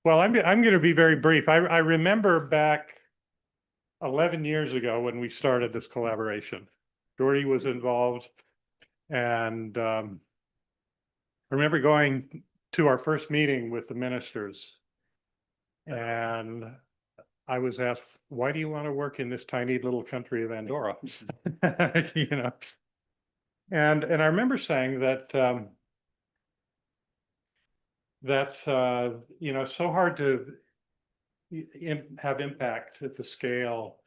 Well, I'm going to be very brief. I remember back 11 years ago when we started this collaboration. Dory was involved, and I remember going to our first meeting with the ministers, and I was asked, "Why do you want to work in this tiny little country of Andorra?" You know, and I remember saying that you know, so hard to have impact at the scale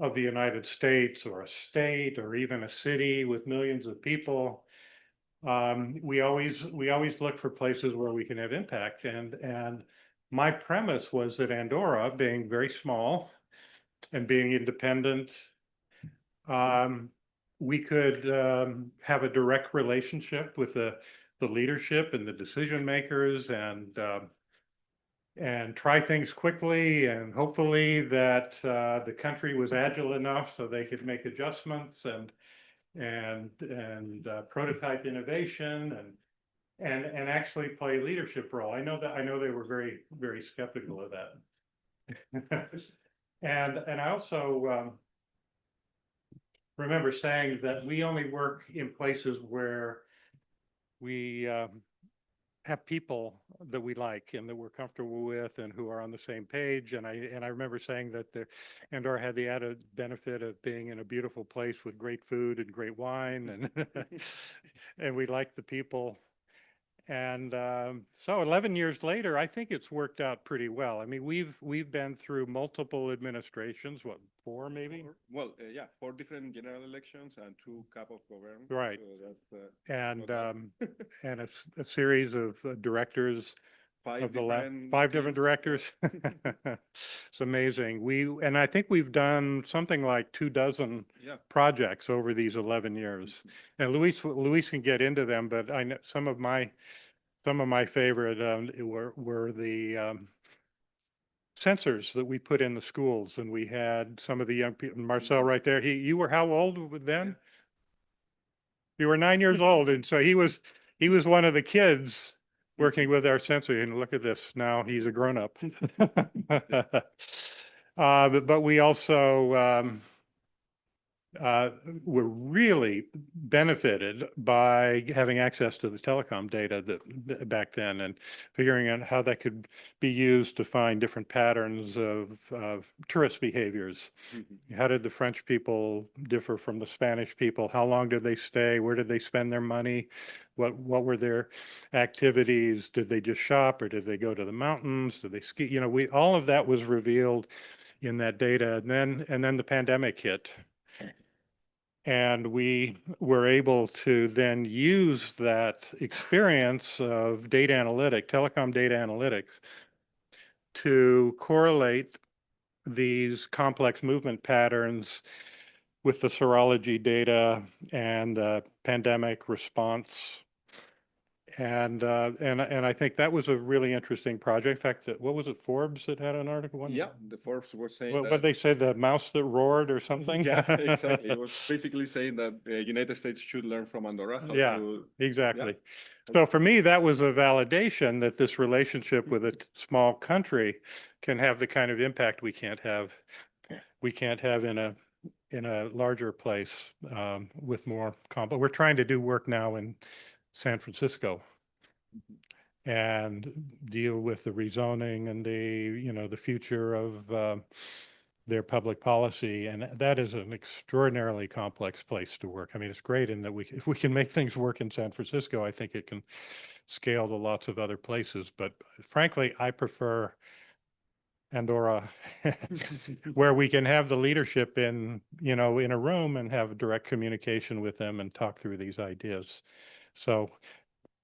of the United States or a state or even a city with millions of people. We always look for places where we can have impact, and my premise was that Andorra, being very small and being independent, we could have a direct relationship with the leadership and the decision makers, and try things quickly, and hopefully that the country was agile enough so they could make adjustments and prototype innovation and actually play a leadership role. I know they were very skeptical of that. and I also remember saying that we only work in places where we have people that we like and that we're comfortable with and who are on the same page. And I remember saying that Andorra had the added benefit of being in a beautiful place with great food and great wine, and and we like the people. And so 11 years later, I think it's worked out pretty well. I mean, we've been through multiple administrations, what, 4 maybe? Well, yeah, 4 different general elections and 2 cap of government. Right. So and and a series of directors 5 of the different 5 different directors. It's amazing. And I think we've done something like 24 projects over these 11 years. And Luis can get into them, but I know some of my favorite were the sensors that we put in the schools, and we had some of the young people. Marcel, right there. You were how old then? You were 9 years old, and so he was one of the kids working with our sensor. And look at this, now he's a grown-up. But we also were really benefited by having access to the telecom data that back then, and figuring out how that could be used to find different patterns of tourist behaviors. How did the French people differ from the Spanish people? How long did they stay? Where did they spend their money? What were their activities? Did they just shop, or did they go to the mountains? Did they ski? You know, all of that was revealed in that data. And then the pandemic hit. And we were able to then use that experience of data analytics, telecom data analytics, to correlate these complex movement patterns with the serology data and the pandemic response. And I think that was a really interesting project. In fact, what was it, Forbes that had an article? Yeah, the Forbes was saying what they say, the mouse that roared or something? Yeah, exactly. It was basically saying that the United States should learn from Andorra. Exactly. So for me, that was a validation that this relationship with a small country can have the kind of impact we can't have in a larger place with more complex. We're trying to do work now in San Francisco and deal with the rezoning and the future of their public policy, and that is an extraordinarily complex place to work. I mean, it's great in that if we can make things work in San Francisco, I think it can scale to lots of other places. But frankly, I prefer Andorra, where we can have the leadership in a room and have direct communication with them and talk through these ideas. So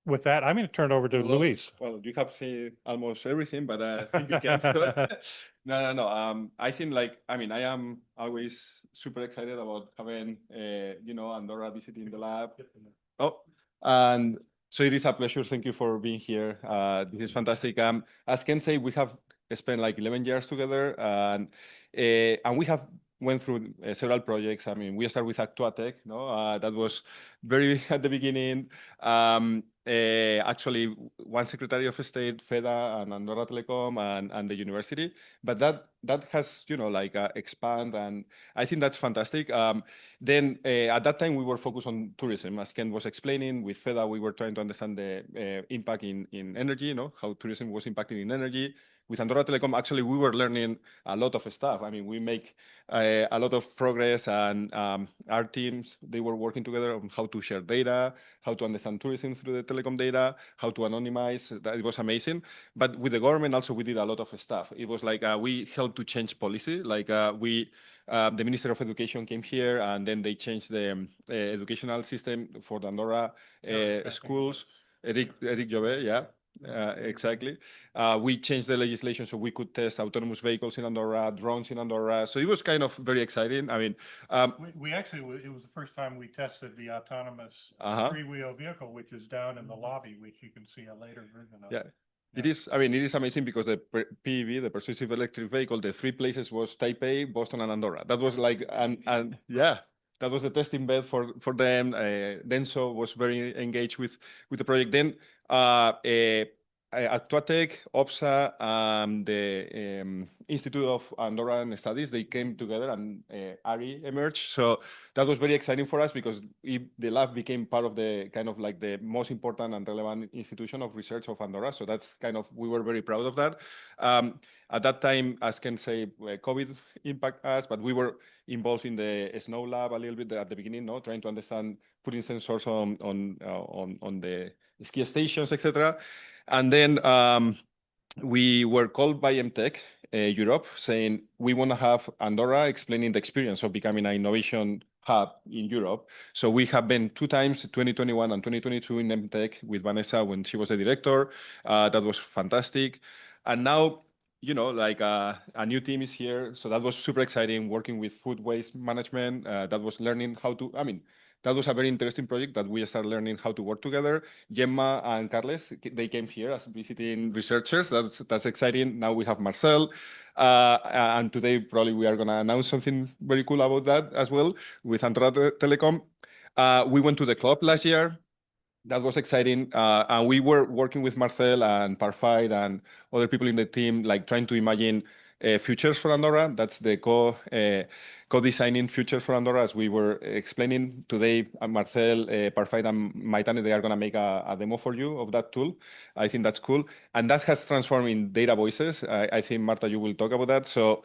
with that, I'm going to turn it over to Luis. Well, you have seen almost everything, but I think you can. No. I think, I am always super excited about having, Andorra visiting the lab. Oh, and so it is a pleasure. Thank you for being here. This is fantastic. As Ken said, we have spent 11 years together, and we have went through several projects. I mean, we started with AR+I, that was very at the beginning. actually one Secretary of State, FEDA, and Andorra Telecom, and the university. But that has, like expand, and I think that's fantastic. Then at that time we were focused on tourism, as Ken was explaining. With FEDA, we were trying to understand the impact in energy, how tourism was impacting in energy. With Andorra Telecom, actually, we were learning a lot of stuff. I mean, we make a lot of progress, and our teams, they were working together on how to share data, how to understand tourism through the telecom data, how to anonymize. It was amazing. But with the government also, we did a lot of stuff. It was like we helped to change policy. Like the Minister of Education came here, and then they changed the educational system for the Andorra schools. Eric Jove, yeah. Exactly. We changed the legislation so we could test autonomous vehicles in Andorra, drones in Andorra. So it was kind of very exciting. I mean, we actually, it was the first time we tested the autonomous three-wheel vehicle, which is down in the lobby, which you can see a later version of. Yeah. It is, I mean, it is amazing because the PEV, the persuasive electric vehicle, the three places was Taipei, Boston, and Andorra. That was like, and yeah, that was the testing bed for them. Denso was very engaged with the project. Then Actuatech, OPSA, the Institute of Andorran Studies, they came together, and AR+I emerged. So that was very exciting for us because the lab became part of the kind of like the most important and relevant institution of research of Andorra. So that's kind of, we were very proud of that. At that time, as can say, COVID impacted us, but we were involved in the snow lab a little bit at the beginning, trying to understand, putting sensors on the ski stations, etc. And then we were called by MTech Europe, saying we want to have Andorra explaining the experience of becoming an innovation hub in Europe. So we have been 2 times, 2021 and 2022, in MTech with Vanessa when she was the director. That was fantastic. And now, like a new team is here. So that was super exciting, working with food waste management. That was learning how to, I mean, that was a very interesting project that we started learning how to work together. Gemma and Carles, they came here as visiting researchers. That's exciting. Now we have Marcel. And today, probably we are going to announce something very cool about that as well with Andorra Telecom. We went to the club last year. That was exciting. And we were working with Marcel and Parfait and other people in the team, like trying to imagine futures for Andorra. That's the co-designing futures for Andorra, as we were explaining today. Marcel, Parfait, and Maitane, they are going to make a demo for you of that tool. I think that's cool. And that has transformed in data voices. I think, Marta, you will talk about that. So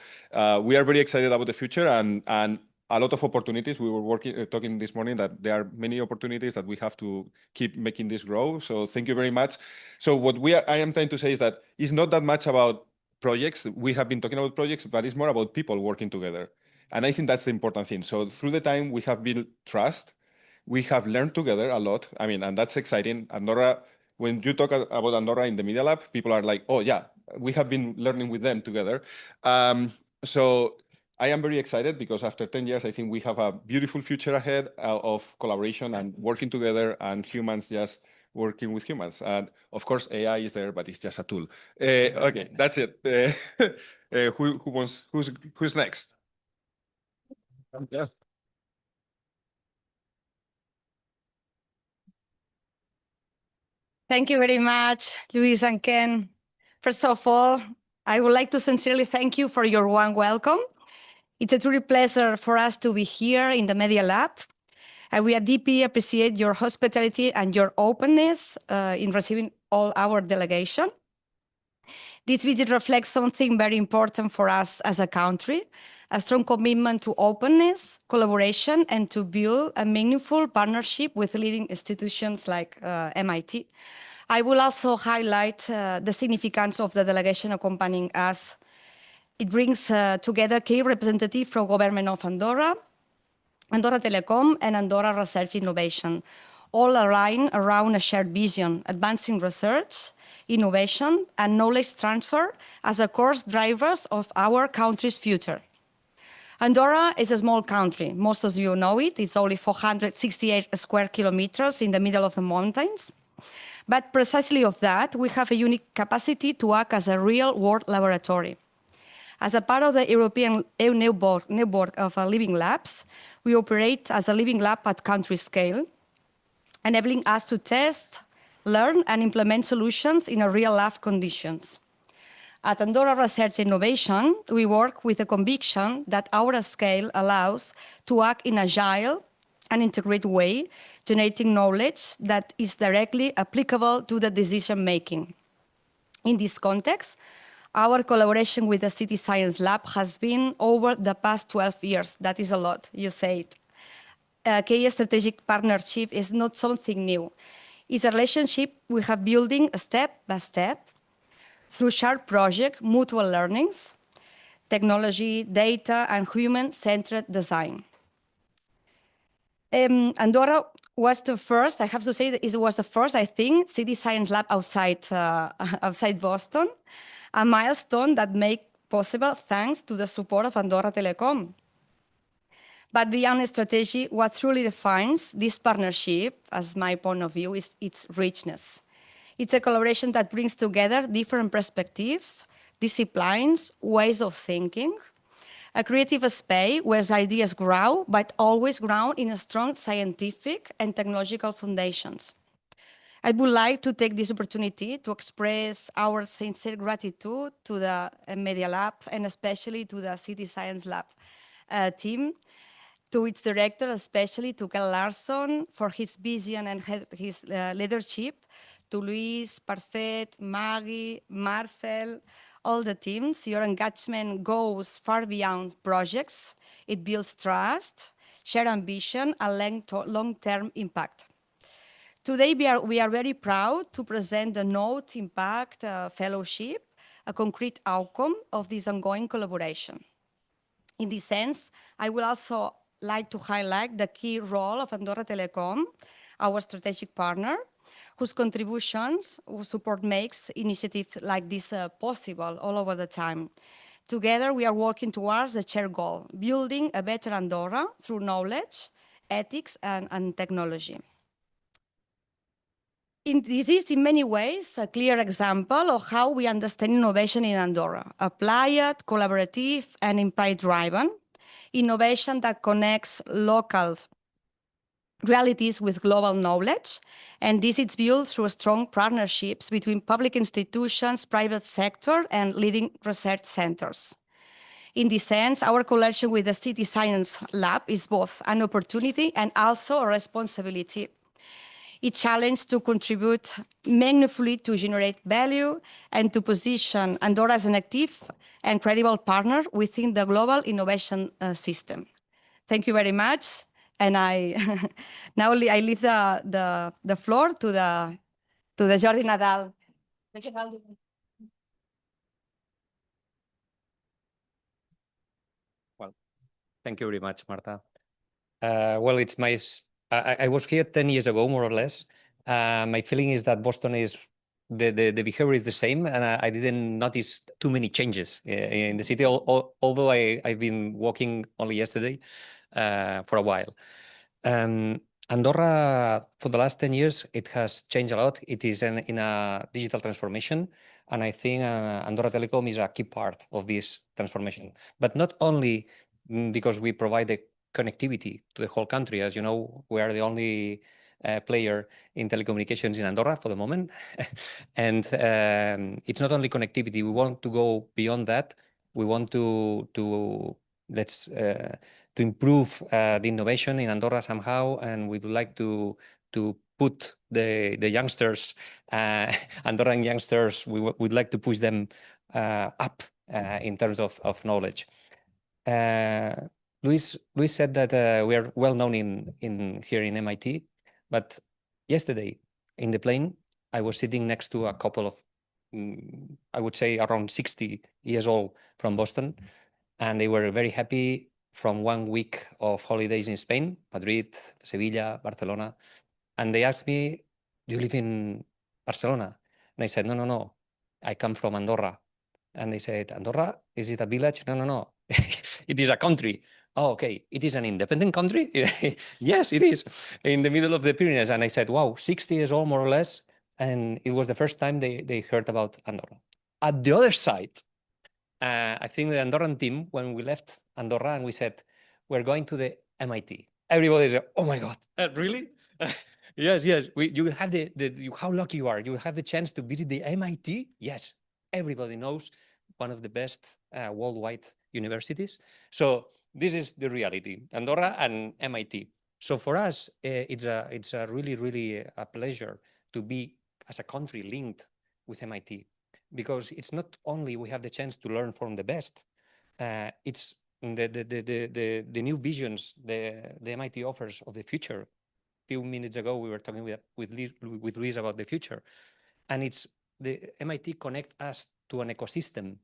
we are very excited about the future, and a lot of opportunities. We were talking this morning that there are many opportunities that we have to keep making this grow. So thank you very much. So what I am trying to say is that it's not that much about projects. We have been talking about projects, but it's more about people working together. And I think that's the important thing. So through the time, we have built trust. We have learned together a lot. I mean, and that's exciting. Andorra, when you talk about Andorra in the Media Lab, people are like, oh yeah, we have been learning with them together. So I am very excited because after 10 years, I think we have a beautiful future ahead of collaboration and working together, and humans just working with humans. And of course, AI is there, but it's just a tool. Okay, that's it. Who's next? Yeah. Thank you very much, Luis and Ken. First of all, I would like to sincerely thank you for your warm welcome. It's a true pleasure for us to be here in the Media Lab. And we deeply appreciate your hospitality and your openness in receiving all our delegation. This visit reflects something very important for us as a country, a strong commitment to openness, collaboration, and to build a meaningful partnership with leading institutions like MIT. I will also highlight the significance of the delegation accompanying us. It brings together key representatives from Government of Andorra, Andorra Telecom, and Andorra Research Innovation, all aligned around a shared vision, advancing research, innovation, and knowledge transfer as the core drivers of our country's future. Andorra is a small country. Most of you know it. It's only 468 square kilometers in the middle of the mountains. But precisely of that, we have a unique capacity to act as a real-world laboratory. As a part of the European network of living labs, we operate as a living lab at country scale, enabling us to test, learn and implement solutions in a real life conditions. At Andorra Research and Innovation, we work with the conviction that our scale allows to act in agile and integrated way, generating knowledge that is directly applicable to the decision-making. In this context, our collaboration with the City Science Lab has been over the past 12 years. That is a lot, you say it. KE strategic partnership is not something new. It's a relationship we have building step by step through shared project, mutual learnings, technology, data, and human-centered design. Andorra was the first, I have to say that it was the first, I think, City Science Lab outside Boston, a milestone that made possible thanks to the support of Andorra Telecom. But beyond strategy, what truly defines this partnership, as my point of view, is its richness. It's a collaboration that brings together different perspectives, disciplines, ways of thinking, a creative space where ideas grow, but always ground in a strong scientific and technological foundations. I would like to take this opportunity to express our sincere gratitude to the Media Lab and especially to the City Science Lab team, to its director, especially to Kel Larsson for his vision and his leadership, to Luis, Parfait, Maggie, Marcel, all the teams. Your engagement goes far beyond projects. It builds trust, shared ambition, and long-term impact. Today, we are very proud to present the Note Impact Fellowship, a concrete outcome of this ongoing collaboration. In this sense, I would also like to highlight the key role of Andorra Telecom, our strategic partner, whose contributions, whose support makes initiatives like this possible all over the time. Together, we are working towards a shared goal, building a better Andorra through knowledge, ethics, and technology. This is, in many ways, a clear example of how we understand innovation in Andorra: applied, collaborative, and impact-driven. Innovation that connects local realities with global knowledge, and this is built through strong partnerships between public institutions, private sector, and leading research centers. In this sense, our collaboration with the City Science Lab is both an opportunity and also a responsibility. It challenges to contribute meaningfully to generate value and to position Andorra as an active and credible partner within the global innovation system. Thank you very much. And now I leave the floor to the Jordi Nadal. Well, thank you very much, Marta. Well, it's my. I was here 10 years ago, more or less. My feeling is that Boston is the behavior is the same, and I didn't notice too many changes in the city. Although I've been walking only yesterday for a while. Andorra, for the last 10 years, it has changed a lot. It is in a digital transformation, and I think Andorra Telecom is a key part of this transformation. But not only because we provide the connectivity to the whole country. As you know, we are the only player in telecommunications in Andorra for the moment. And it's not only connectivity. We want to go beyond that. We want to improve the innovation in Andorra somehow, and we would like to put the youngsters, Andorran youngsters, we would like to push them up in terms of knowledge. Luis said that we are well known here in MIT, but yesterday in the plane, I was sitting next to a couple of, I would say around 60 years old from Boston, and they were very happy from 1 week of holidays in Spain, Madrid, Sevilla, Barcelona. And they asked me, do you live in Barcelona? And I said, no, I come from Andorra. And they said, Andorra, is it a village? No, it is a country. Oh, okay, it is an independent country? Yes, it is, in the middle of the Pyrenees. And I said, wow, 60 years old, more or less. And it was the first time they heard about Andorra. At the other side, I think the Andorran team, when we left Andorra and we said, we're going to the MIT, everybody said, oh my God, really? Yes, yes. You have how lucky you are. You have the chance to visit the MIT. Yes, everybody knows one of the best worldwide universities. So this is the reality, Andorra and MIT. So for us, it's a really a pleasure to be as a country linked with MIT, because it's not only we have the chance to learn from the best, it's the new visions the MIT offers of the future. Few minutes ago, we were talking with Luis about the future, and it's the MIT connect us to an ecosystem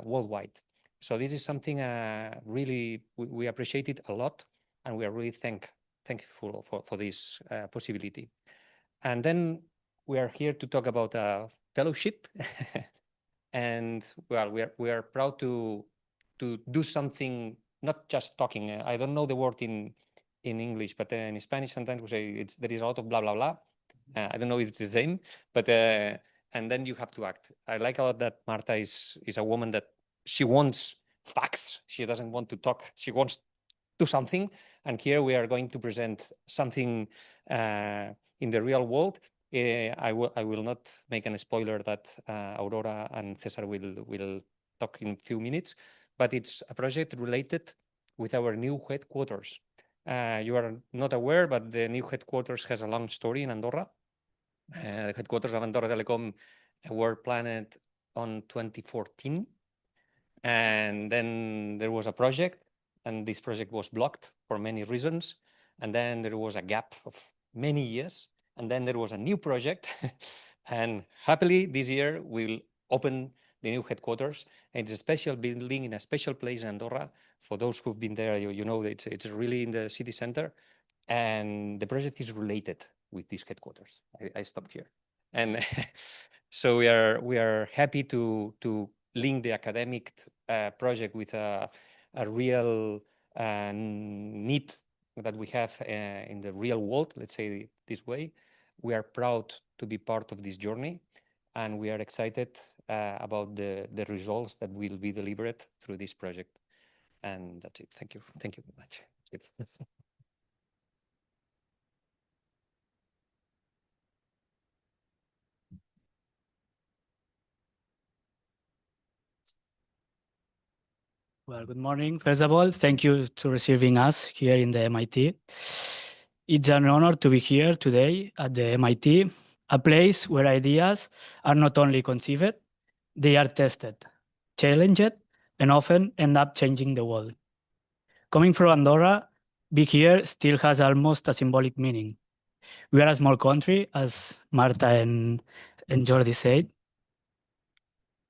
worldwide. So this is something really we appreciate it a lot, and we are really thankful for this possibility. And then we are here to talk about a fellowship, and well, we are proud to do something, not just talking. I don't know the word in English, but in Spanish sometimes we say there is a lot of blah blah blah. I don't know if it's the same, but and then you have to act. I like a lot that Marta is a woman that she wants facts. She doesn't want to talk. She wants to do something. And here we are going to present something in the real world. I will not make a spoiler that Aurora and Cesar will talk in a few minutes, but it's a project related with our new headquarters. You are not aware, but the new headquarters has a long story in Andorra. The headquarters of Andorra Telecom were planned on 2014. And then there was a project, and this project was blocked for many reasons. And then there was a gap of many years. And then there was a new project. And happily, this year, we'll open the new headquarters. And it's a special building in a special place in Andorra. For those who've been there, you know that it's really in the city center. And the project is related with this headquarters. I stopped here. And so we are happy to link the academic project with a real need that we have in the real world, let's say this way. We are proud to be part of this journey, and we are excited about the results that will be delivered through this project. And that's it. Thank you. Thank you very much. Well, good morning. First of all, thank you to receiving us here in the MIT. It's an honor to be here today at the MIT, a place where ideas are not only conceived, they are tested, challenged, and often end up changing the world. Coming from Andorra, being here still has almost a symbolic meaning. We are a small country, as Marta and Jordi said,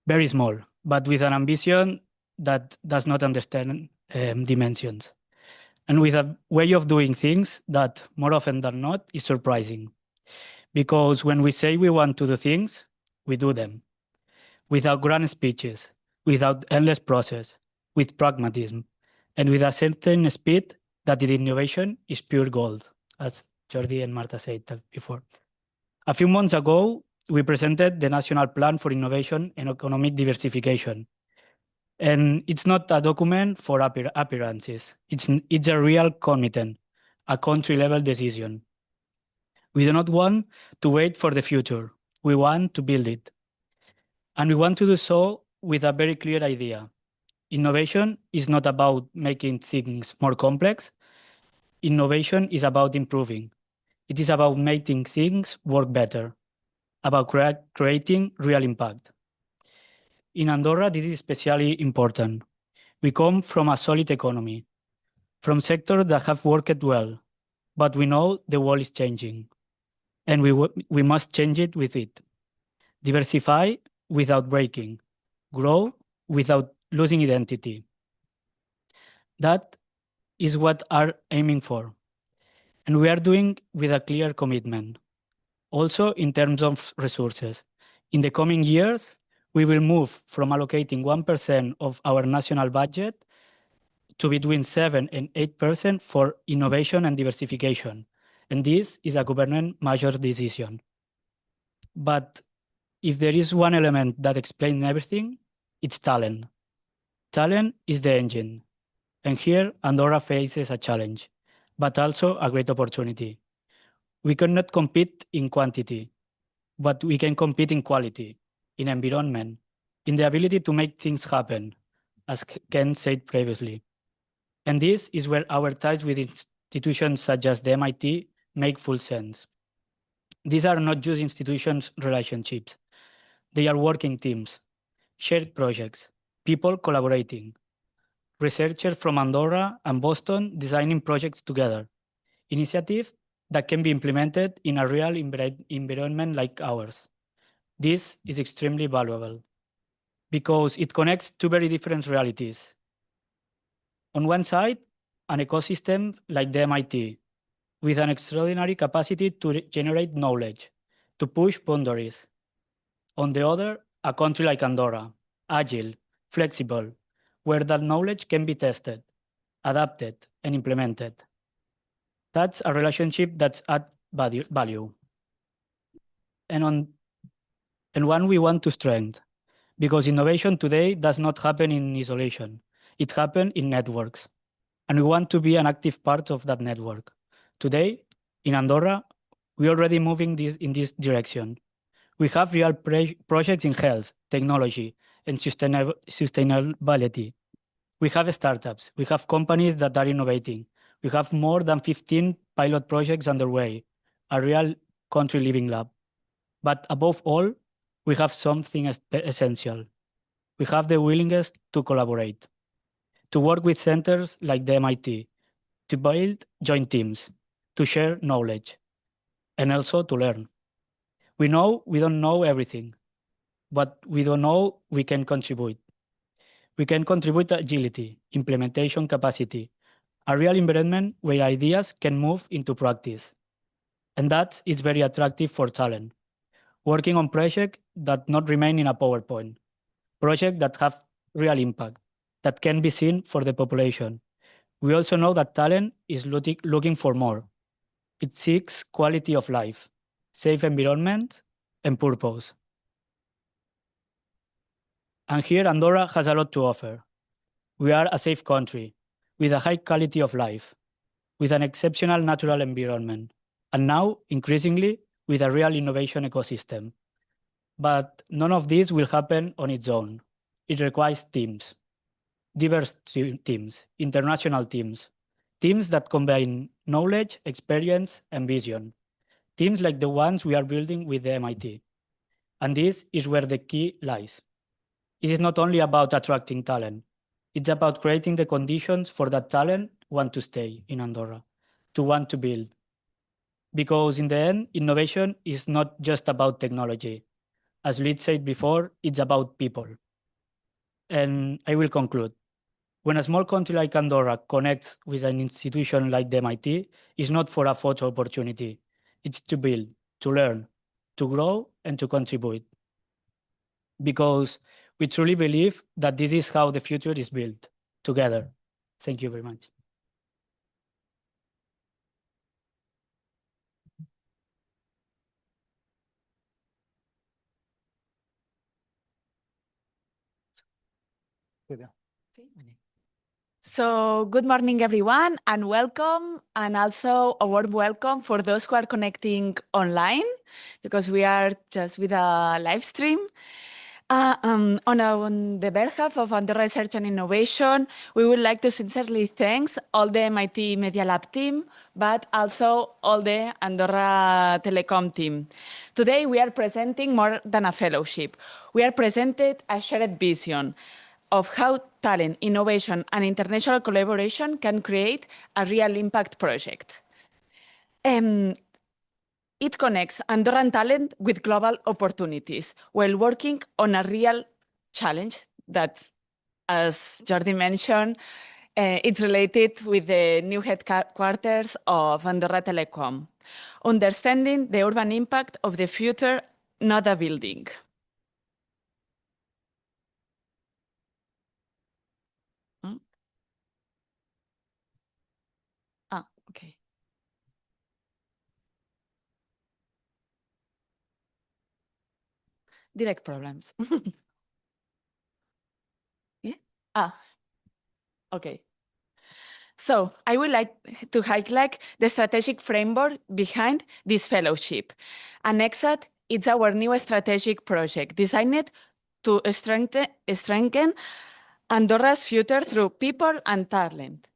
very small, but with an ambition that does not understand dimensions, and with a way of doing things that more often than not is surprising. Because when we say we want to do things, we do them. Without grand speeches, without endless process, with pragmatism, and with a certain speed that in innovation is pure gold, as Jordi and Marta said before. A few months ago, we presented the National Plan for Innovation and Economic Diversification. And it's not a document for appearances. It's a real commitment, a country-level decision. We do not want to wait for the future. We want to build it. And we want to do so with a very clear idea. Innovation is not about making things more complex. Innovation is about improving. It is about making things work better, about creating real impact. In Andorra, this is especially important. We come from a solid economy, from sectors that have worked well, but we know the world is changing, and we must change it with it. Diversify without breaking, grow without losing identity. That is what we are aiming for, and we are doing with a clear commitment. Also, in terms of resources, in the coming years, we will move from allocating 1% of our national budget to between 7 and 8% for innovation and diversification. And this is a government major decision. But if there is one element that explains everything, it's talent. Talent is the engine. And here, Andorra faces a challenge, but also a great opportunity. We cannot compete in quantity, but we can compete in quality, in environment, in the ability to make things happen, as Ken said previously. And this is where our ties with institutions such as the MIT make full sense. These are not just institutions' relationships. They are working teams, shared projects, people collaborating, researchers from Andorra and Boston designing projects together, initiatives that can be implemented in a real environment like ours. This is extremely valuable because it connects two very different realities. On one side, an ecosystem like the MIT, with an extraordinary capacity to generate knowledge, to push boundaries. On the other, a country like Andorra, agile, flexible, where that knowledge can be tested, adapted, and implemented. That's a relationship that's at value. And one we want to strengthen, because innovation today does not happen in isolation. It happens in networks. And we want to be an active part of that network. Today, in Andorra, we're already moving in this direction. We have real projects in health, technology, and sustainability. We have startups. We have companies that are innovating. We have more than 15 pilot projects underway, a real country living lab. But above all, we have something essential. We have the willingness to collaborate, to work with centers like the MIT, to build joint teams, to share knowledge, and also to learn. We know we don't know everything, but we don't know we can contribute. We can contribute agility, implementation capacity, a real environment where ideas can move into practice. And that is very attractive for talent. Working on projects that not remain in a PowerPoint, projects that have real impact, that can be seen for the population. We also know that talent is looking for more. It seeks quality of life, safe environment, and purpose. And here Andorra has a lot to offer. We are a safe country with a high quality of life, with an exceptional natural environment, and now, increasingly, with a real innovation ecosystem. But none of this will happen on its own. It requires teams, diverse teams, international teams, teams that combine knowledge, experience, and vision, teams like the ones we are building with the MIT. And this is where the key lies. It is not only about attracting talent, it's about creating the conditions for that talent want to stay in Andorra, to want to build. Because in the end, innovation is not just about technology. As Liz said before, it's about people. And I will conclude. When a small country like Andorra connects with an institution like the MIT, it's not for a photo opportunity. It's to build, to learn, to grow, and to contribute. Because we truly believe that this is how the future is built, together. Thank you very much. So, good morning, everyone, and welcome, and also a warm welcome for those who are connecting online, because we are just with a live stream. On the behalf of Andorra Research and Innovation, we would like to sincerely thank all the MIT Media Lab team, but also all the Andorra Telecom team. Today, we are presenting more than a fellowship. We are presented a shared vision of how talent, innovation, and international collaboration can create a real impact project. It connects Andorran talent with global opportunities while working on a real challenge that, as Jordi mentioned, it's related with the new headquarters of Andorra Telecom, understanding the urban impact of the future, not a building. Okay. Direct problems. Yeah? Okay. So I would like to highlight the strategic framework behind this fellowship. Annexa't is our new strategic project designed to strengthen Andorra's future through people and talent.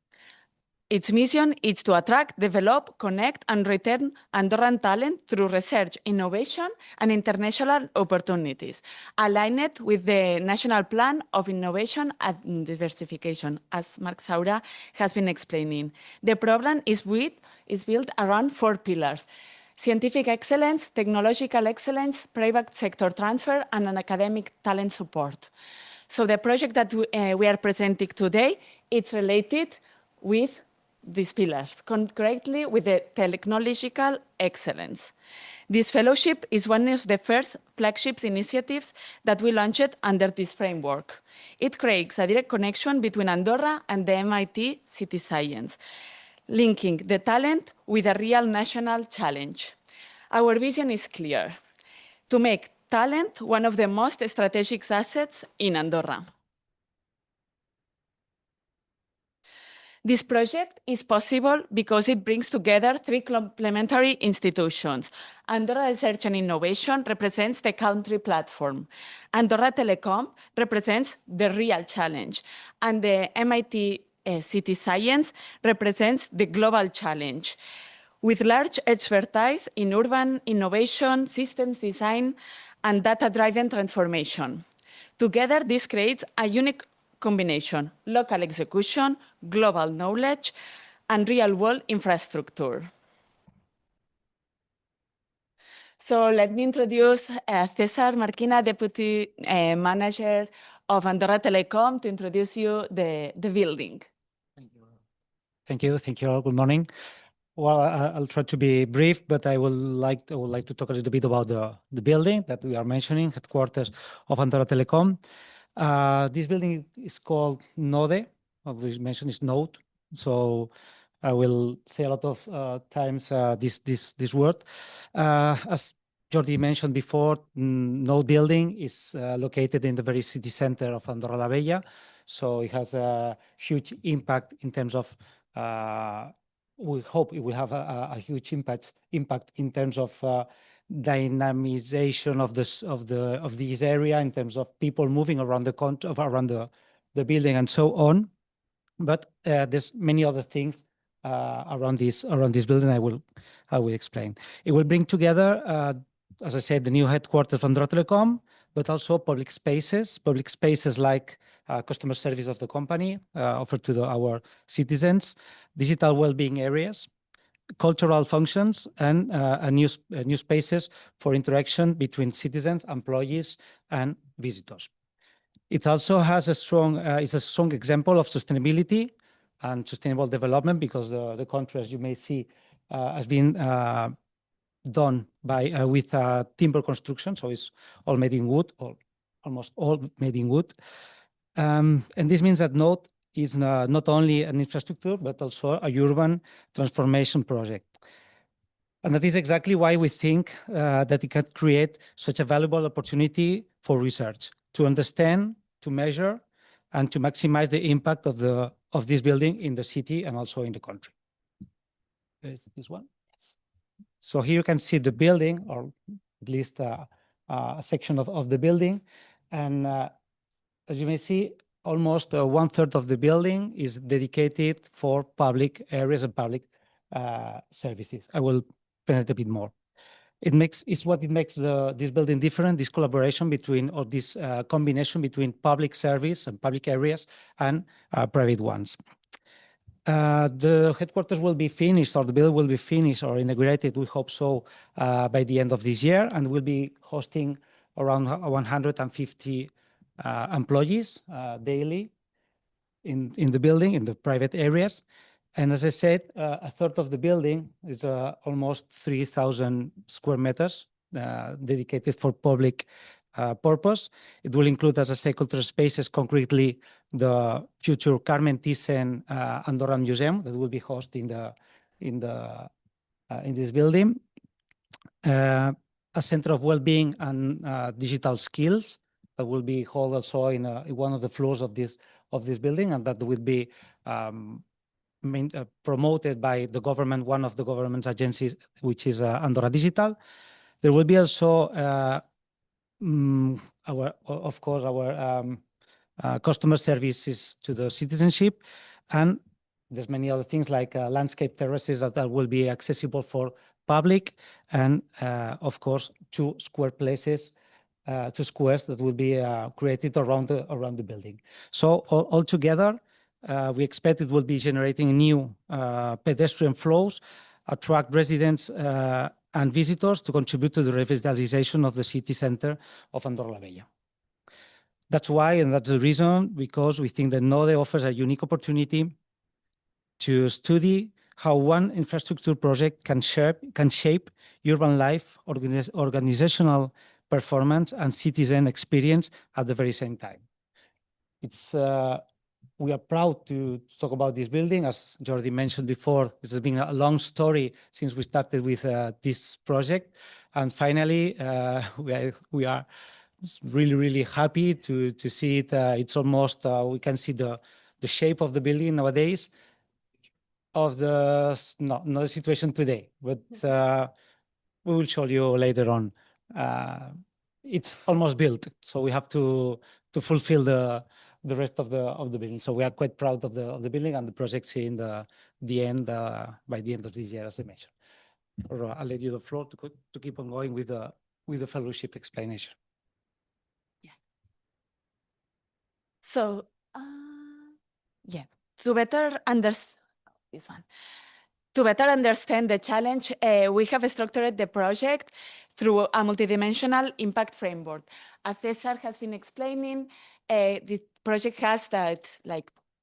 Its mission is to attract, develop, connect, and return Andorran talent through research, innovation, and international opportunities, aligned with the National Plan of Innovation and Diversification, as Marc Saura has been explaining. The program is built around 4 pillars: scientific excellence, technological excellence, private sector transfer, and an academic talent support. So the project that we are presenting today, it's related with these pillars, concretely with the technological excellence. This fellowship is one of the first flagship initiatives that we launched under this framework. It creates a direct connection between Andorra and the MIT City Science, linking the talent with a real national challenge. Our vision is clear: to make talent one of the most strategic assets in Andorra. This project is possible because it brings together 3 complementary institutions. Andorra Research and Innovation represents the country platform. Andorra Telecom represents the real challenge. And the MIT City Science represents the global challenge, with large expertise in urban innovation, systems design, and data-driven transformation. Together, this creates a unique combination: local execution, global knowledge, and real-world infrastructure. So let me introduce César Marquina, Deputy Manager of Andorra Telecom, to introduce you the building. Thank you. Thank you all. Good morning. Well, I'll try to be brief, but I would like to talk a little bit about the building that we are mentioning, headquarters of Andorra Telecom. This building is called NODE, we mentioned is Node. So I will say a lot of times this word. As Jordi mentioned before, Node building is located in the very city center of Andorra la Vella. So it has a huge impact in terms of, we hope it will have a huge impact in terms of dynamization of this area, in terms of people moving around the building and so on. But there's many other things around this building. I will explain. It will bring together, as I said, the new headquarters of Andorra Telecom, but also public spaces like customer service of the company offered to our citizens, digital well-being areas, cultural functions, and new spaces for interaction between citizens, employees, and visitors. It also has is a strong example of sustainability and sustainable development, because the country, as you may see, has been done with timber construction, so it's all made in wood, or almost all made in wood. And this means that Node is not only an infrastructure, but also a urban transformation project. And that is exactly why we think that it can create such a valuable opportunity for research, to understand, to measure, and to maximize the impact of this building in the city and also in the country. Is this one? Yes. So here you can see the building, or at least a section of the building. And as you may see, almost 1/3 of the building is dedicated for public areas and public services. I will present a bit more. It's what makes this building different, this collaboration between, or this combination between public service and public areas and private ones. The headquarters will be finished, or the building will be finished or inaugurated, we hope so, by the end of this year, and will be hosting around 150 employees daily in the building, in the private areas. And as I said, 1/3 of the building is almost 3,000 square meters dedicated for public purpose. It will include, as I say, cultural spaces, concretely the future Carmen Thyssen Andorran Museum that will be hosted in this building. A center of well-being and digital skills that will be held also in one of the floors of this building, and that will be promoted by the government, one of the government's agencies, which is Andorra Digital. There will be also of course, our customer services to the citizenship, and there's many other things like landscape terraces that will be accessible for public, and of course, two squares that will be created around the building. So altogether, we expect it will be generating new pedestrian flows, attract residents and visitors to contribute to the revitalization of the city center of Andorra la Vella. That's why, and that's the reason, because we think that NODE offers a unique opportunity to study how one infrastructure project can shape urban life, organizational performance, and citizen experience at the very same time. We are proud to talk about this building. As Jordi mentioned before, this has been a long story since we started with this project. And finally, we are really, really happy to see it. It's almost, we can see the shape of the building nowadays, of not the situation today, but we will show you later on. It's almost built, so we have to fulfill the rest of the building. So we are quite proud of the building and the project seeing the end by the end of this year, as I mentioned. I'll let you the floor to keep on going with the fellowship explanation. Yeah. So, yeah, to better understand this one. To better understand the challenge, we have structured the project through a multidimensional impact framework. As Cesar has been explaining, the project has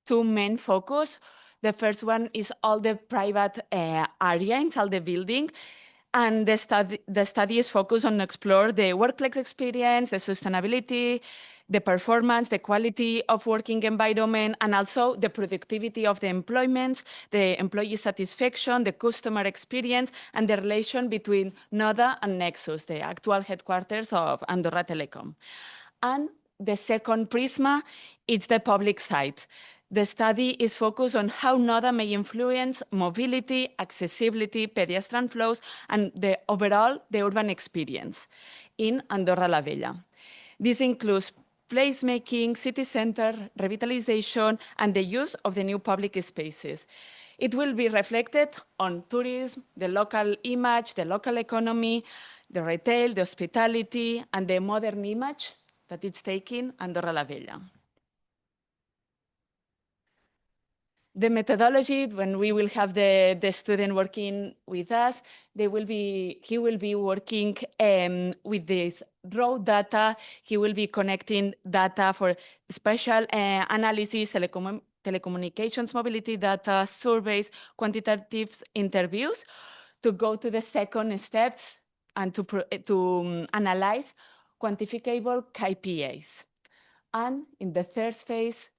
two main focus. The first one is all the private area inside the building. And the study is focused on explore the workplace experience, the sustainability, the performance, the quality of working environment, and also the productivity of the employment, the employee satisfaction, the customer experience, and the relation between NODA and Nexus, the actual headquarters of Andorra Telecom. And the second prisma is the public side. The study is focused on how NODA may influence mobility, accessibility, pedestrian flows, and the urban experience in Andorra la Vella. This includes placemaking, city center, revitalization, and the use of the new public spaces. It will be reflected on tourism, the local image, the local economy, the retail, the hospitality, and the modern image that it's taking Andorra la Vella. The methodology, when we will have the student working with us, he will be working with this raw data. He will be connecting data for special analysis, telecommunications, mobility data, surveys, quantitative interviews, to go to the second steps and to analyze quantifiable KPIs. And in the third phase,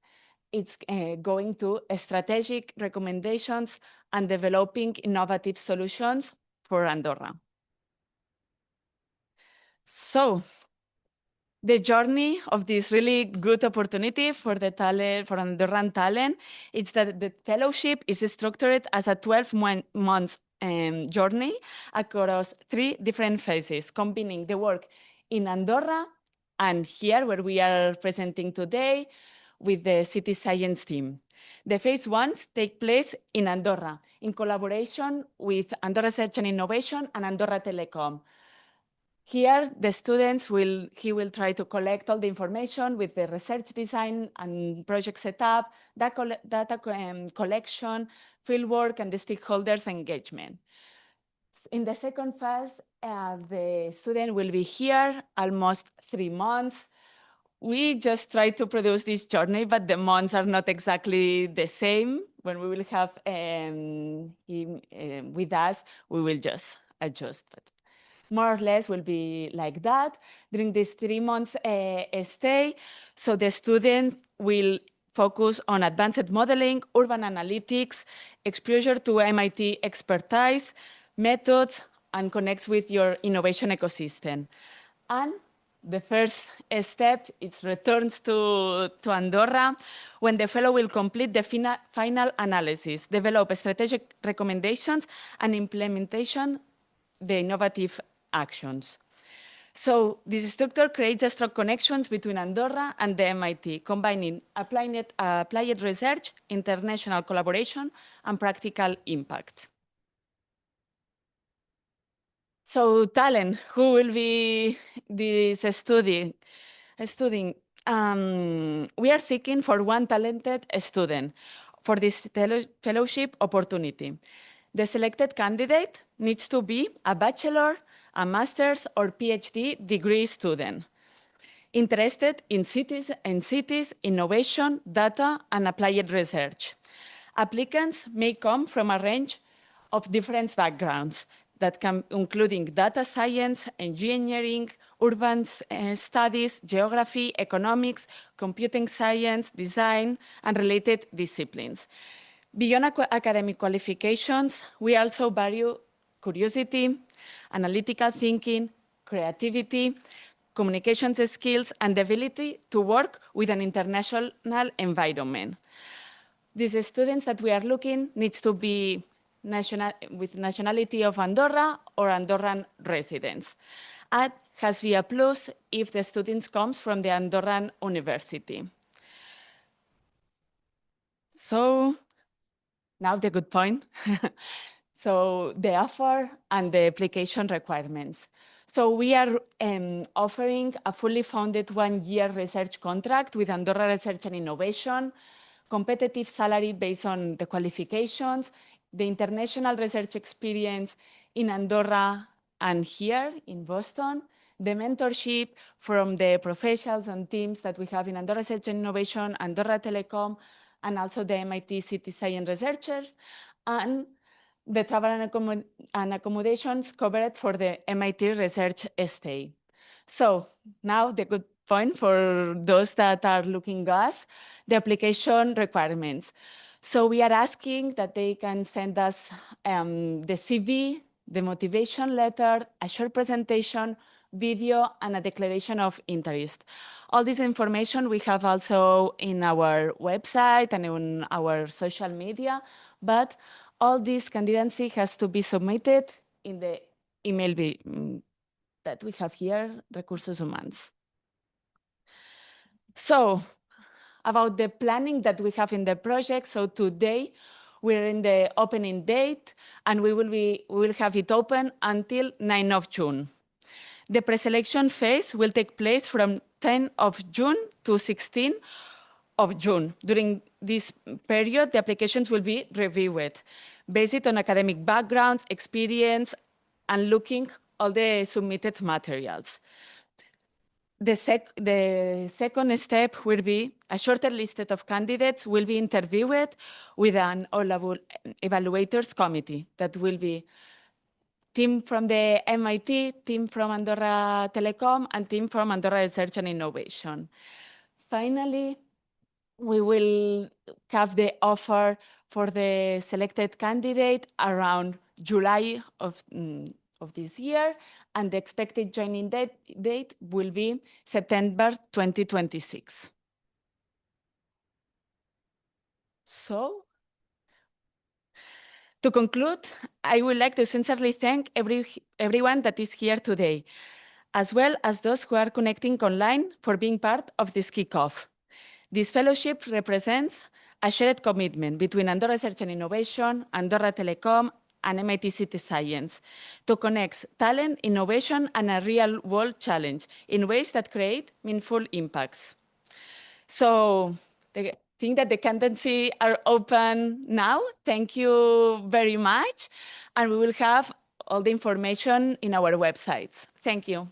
it's going to strategic recommendations and developing innovative solutions for Andorra. So the journey of this really good opportunity for the talent, for Andorran talent, is that the fellowship is structured as a 12-month journey across 3 different phases, combining the work in Andorra and here where we are presenting today, with the city science team. The phase 1 take place in Andorra in collaboration with Andorra Research and Innovation and Andorra Telecom. Here, the students will try to collect all the information with the research design and project setup, data collection, fieldwork, and the stakeholders engagement. In the second phase, the student will be here almost 3 months. We just try to produce this journey, but the months are not exactly the same. When we will have him with us, we will just adjust. But more or less will be like that during this 3 months stay. So the student will focus on advanced modeling, urban analytics, exposure to MIT expertise, methods, and connects with your innovation ecosystem. And The first step is returns to Andorra, when the fellow will complete the final analysis, develop strategic recommendations, and implementation the innovative actions. So this structure creates strong connections between Andorra and the MIT, combining applied research, international collaboration, and practical impact. So talent, who will be this studying? We are seeking for one talented student for this fellowship opportunity. The selected candidate needs to be a bachelor, a master's, or PhD degree student, interested in cities, innovation, data, and applied research. Applicants may come from a range of different backgrounds that can, including data science, engineering, urban studies, geography, economics, computing science, design, and related disciplines. Beyond academic qualifications, we also value curiosity, analytical thinking, creativity, communications skills, and the ability to work with an international environment. These students that we are looking needs to be with nationality of Andorra or Andorran residents. And has be a plus if the students comes from the Andorran University. So now the good point. So the offer and the application requirements. So we are offering a fully funded one-year research contract with Andorra Research and Innovation, competitive salary based on the qualifications, the international research experience in Andorra and here in Boston, the mentorship from the professionals and teams that we have in Andorra Research and Innovation, Andorra Telecom, and also the MIT City Science researchers, and the travel and accommodations covered for the MIT research stay. So now the good point for those that are looking at us, the application requirements. So we are asking that they can send us the CV, the motivation letter, a short presentation, video, and a declaration of interest. All this information we have also in our website and in our social media, but all this candidacy has to be submitted in the email that we have here, Recursos Humanos. So about the planning that we have in the project, so today we're in the opening date, and we will have it open until 9th of June. The preselection phase will take place from 10th of June to 16th of June. During this period, the applications will be reviewed based on academic backgrounds, experience, and looking all the submitted materials. The second step will be a shorter list of candidates will be interviewed with an evaluators committee that will be team from the MIT, team from Andorra Telecom, and team from Andorra Research and Innovation. Finally, we will have the offer for the selected candidate around July of this year, and the expected joining date will be September 2026. So, to conclude, I would like to sincerely thank everyone that is here today, as well as those who are connecting online for being part of this kickoff. This fellowship represents a shared commitment between Andorra Research and Innovation, Andorra Telecom, and MIT City Science to connect talent, innovation, and a real-world challenge in ways that create meaningful impacts. So I think that the candidacy are open now. Thank you very much. And we will have all the information in our websites. Thank you.